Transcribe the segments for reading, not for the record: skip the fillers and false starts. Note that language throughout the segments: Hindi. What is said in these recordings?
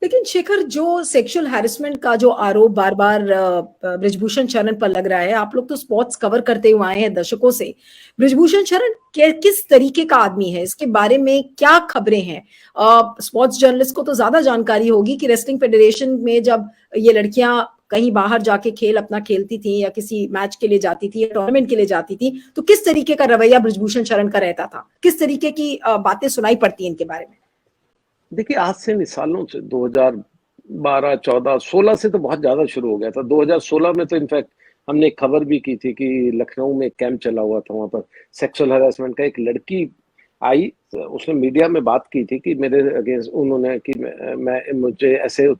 लेकिन शेखर, जो सेक्सुअल हैरेसमेंट का जो आरोप बार बार बृजभूषण शरण पर लग रहा है, आप लोग तो स्पोर्ट्स कवर करते हुए आए हैं दशकों से। बृजभूषण शरण किस तरीके का आदमी है, इसके बारे में क्या खबरें हैं? स्पोर्ट्स जर्नलिस्ट को तो ज्यादा जानकारी होगी कि रेसलिंग फेडरेशन में जब ये लड़कियां कहीं बाहर जाके खेल अपना खेलती थी या किसी मैच के लिए जाती थी या टूर्नामेंट के लिए जाती थी, तो किस तरीके का रवैया बृजभूषण शरण का रहता था, किस तरीके की बातें सुनाई पड़ती हैं इनके बारे में? देखिए, आज से नहीं, सालों से 2012, 14, 16 से तो बहुत ज्यादा शुरू हो गया था। 2016 में तो इनफैक्ट हमने एक खबर भी की थी कि लखनऊ में एक कैंप चला हुआ था, वहां पर सेक्सुअल हैरेसमेंट का। एक लड़की आई, उसने मीडिया में बात की थी कि मेरे अगेंस्ट उन्होंने कि मुझे ऐसे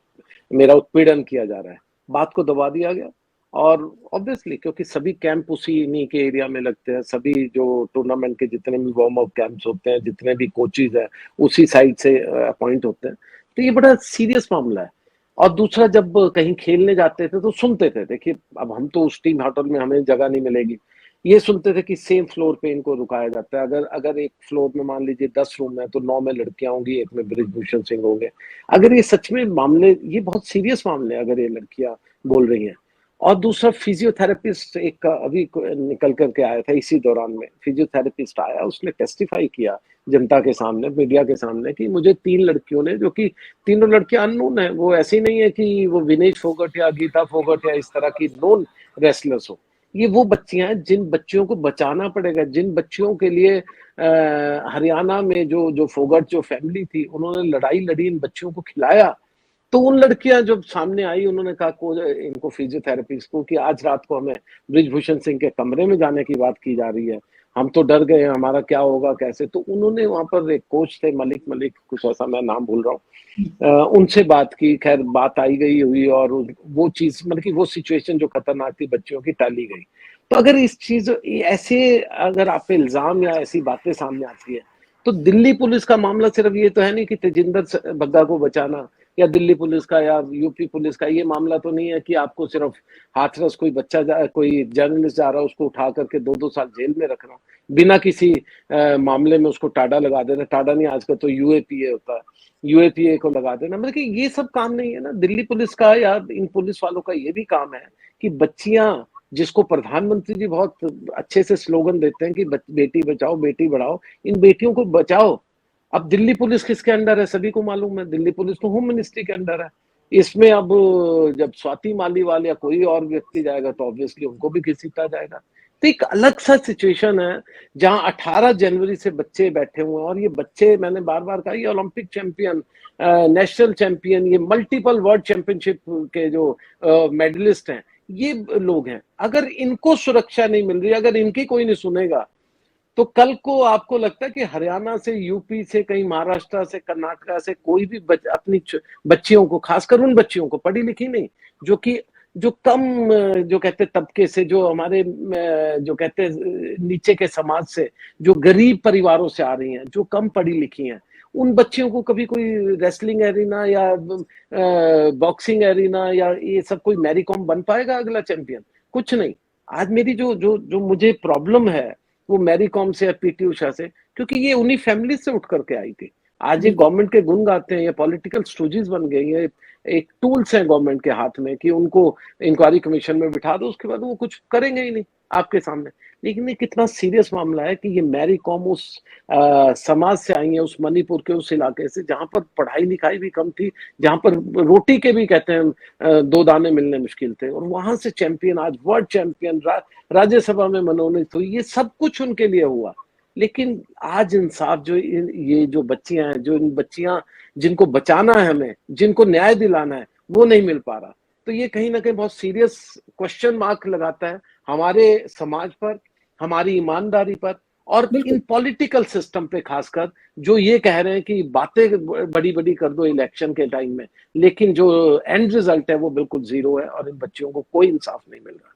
मेरा उत्पीड़न किया जा रहा है। बात को दबा दिया गया और ऑब्वियसली क्योंकि सभी कैंप उसी इन्हीं के एरिया में लगते हैं, सभी जो टूर्नामेंट के जितने भी वार्म अप कैंप्स होते हैं, जितने भी कोचेज हैं, उसी साइड से अपॉइंट होते हैं। तो ये बड़ा सीरियस मामला है। और दूसरा, जब कहीं खेलने जाते थे तो सुनते थे, देखिए अब हम तो उस टीम होटल में, हमें जगह नहीं मिलेगी, ये सुनते थे कि सेम फ्लोर पे इनको रुकाया जाता है। अगर एक फ्लोर में मान लीजिए 10 रूम है तो 9 में लड़कियां होंगी, एक में बृजभूषण सिंह होंगे। अगर ये सच में मामले, ये बहुत सीरियस मामले हैं अगर ये लड़कियां बोल रही हैं। और दूसरा, फिजियोथेरेपिस्ट एक अभी निकल करके आया था इसी दौरान में, फिजियोथेरेपिस्ट आया, उसने टेस्टिफाई किया जनता के सामने, मीडिया के सामने, कि मुझे 3 लड़कियों ने, जो कि तीनों लड़कियां अननोन है, वो ऐसी नहीं है कि वो विनेश फोगट या गीता फोगट या इस तरह की नोन रेसलर्स हो। ये वो बच्चियां हैं जिन बच्चियों को बचाना पड़ेगा, जिन बच्चियों के लिए हरियाणा में जो फोगट जो फैमिली थी, उन्होंने लड़ाई लड़ी, इन बच्चियों को खिलाया। तो उन लड़कियां जब सामने आई, उन्होंने कहा इनको फिजियोथेरेपिस्ट को कि आज रात को हमें बृजभूषण सिंह के कमरे में जाने की बात की जा रही है, हम तो डर गए, हमारा क्या होगा, कैसे। तो उन्होंने वहां पर एक कोच थे, मलिक कुछ ऐसा, मैं नाम भूल रहा हूँ, उनसे बात की। खैर, बात आई गई हुई और वो चीज, मतलब कि वो सिचुएशन जो खतरनाक थी बच्चियों की, टाली गई। तो अगर इस चीज ऐसे, अगर आप पे इल्जाम या ऐसी बातें सामने आती है, तो दिल्ली पुलिस का मामला सिर्फ ये तो है नहीं कि तेजिंदर बग्गा को बचाना, या दिल्ली पुलिस का या यूपी पुलिस का ये मामला तो नहीं है कि आपको सिर्फ हाथरस कोई बच्चा कोई जर्नलिस्ट जा रहा है, उसको उठा करके 2-2 साल जेल में रखना, बिना किसी मामले में उसको टाडा लगा देना। टाडा नहीं, आजकल तो यूएपीए होता है, यूएपीए को लगा देना। मतलब कि ये सब काम नहीं है ना दिल्ली पुलिस का या इन पुलिस वालों का। ये भी काम है कि बच्चियां, जिसको प्रधानमंत्री जी बहुत अच्छे से स्लोगन देते हैं कि बेटी बचाओ बेटी बढ़ाओ, इन बेटियों को बचाओ। अब दिल्ली पुलिस किसके अंडर है, सभी को मालूम है, दिल्ली पुलिस तो होम मिनिस्ट्री के अंडर है। इसमें अब जब स्वाति मालीवाल या कोई और व्यक्ति जाएगा तो ऑब्वियसली उनको भी घसीटा जाएगा। तो एक अलग सा सिचुएशन है जहां 18 जनवरी से बच्चे बैठे हुए हैं। और ये बच्चे, मैंने बार बार कहा, ये ओलंपिक चैंपियन, नेशनल चैंपियन, ये मल्टीपल वर्ल्ड चैंपियनशिप के जो मेडलिस्ट हैं, ये लोग हैं। अगर इनको सुरक्षा नहीं मिल रही, अगर इनकी कोई नहीं सुनेगा, तो कल को आपको लगता है कि हरियाणा से, यूपी से, कहीं महाराष्ट्र से, कर्नाटका से कोई भी अपनी बच्चियों को, खासकर उन बच्चियों को, पढ़ी लिखी नहीं, जो कम, जो कहते तबके से, जो हमारे जो कहते नीचे के समाज से, जो गरीब परिवारों से आ रही हैं, जो कम पढ़ी लिखी हैं, उन बच्चियों को कभी कोई रेसलिंग एरिना या बॉक्सिंग एरिना या ये सब, कोई मैरी कॉम बन पाएगा अगला चैंपियन? कुछ नहीं। आज मेरी जो मुझे प्रॉब्लम है वो मैरी कॉम से या पीटी उषा से, क्योंकि ये उन्हीं फैमिली से उठ करके आई थी। आज ये गवर्नमेंट के गुण गाते हैं, ये पॉलिटिकल स्टूजीज बन गए, ये एक टूल्स हैं गवर्नमेंट के हाथ में कि उनको इंक्वायरी कमीशन में बिठा दो, उसके बाद वो कुछ करेंगे ही नहीं आपके सामने। लेकिन ये कितना सीरियस मामला है कि ये मैरी कॉम उस समाज से आई है, उस मणिपुर के उस इलाके से जहां पर पढ़ाई लिखाई भी कम थी, जहां पर रोटी के भी कहते हैं 2 दाने मिलने मुश्किल थे, और वहां से चैंपियन, आज वर्ल्ड चैंपियन, राज्यसभा में मनोनीत हुई। ये सब कुछ उनके लिए हुआ। लेकिन आज इंसाफ, जो ये जो बच्चियां हैं, जो इन बच्चियां जिनको बचाना है हमें, जिनको न्याय दिलाना है, वो नहीं मिल पा रहा। तो ये कहीं ना कहीं बहुत सीरियस क्वेश्चन मार्क लगाता है हमारे समाज पर, हमारी ईमानदारी पर, और इन पॉलिटिकल सिस्टम पे खासकर, जो ये कह रहे हैं कि बातें बड़ी बड़ी कर दो इलेक्शन के टाइम में, लेकिन जो एंड रिजल्ट है वो बिल्कुल जीरो है और इन बच्चियों को कोई इंसाफ नहीं मिल रहा।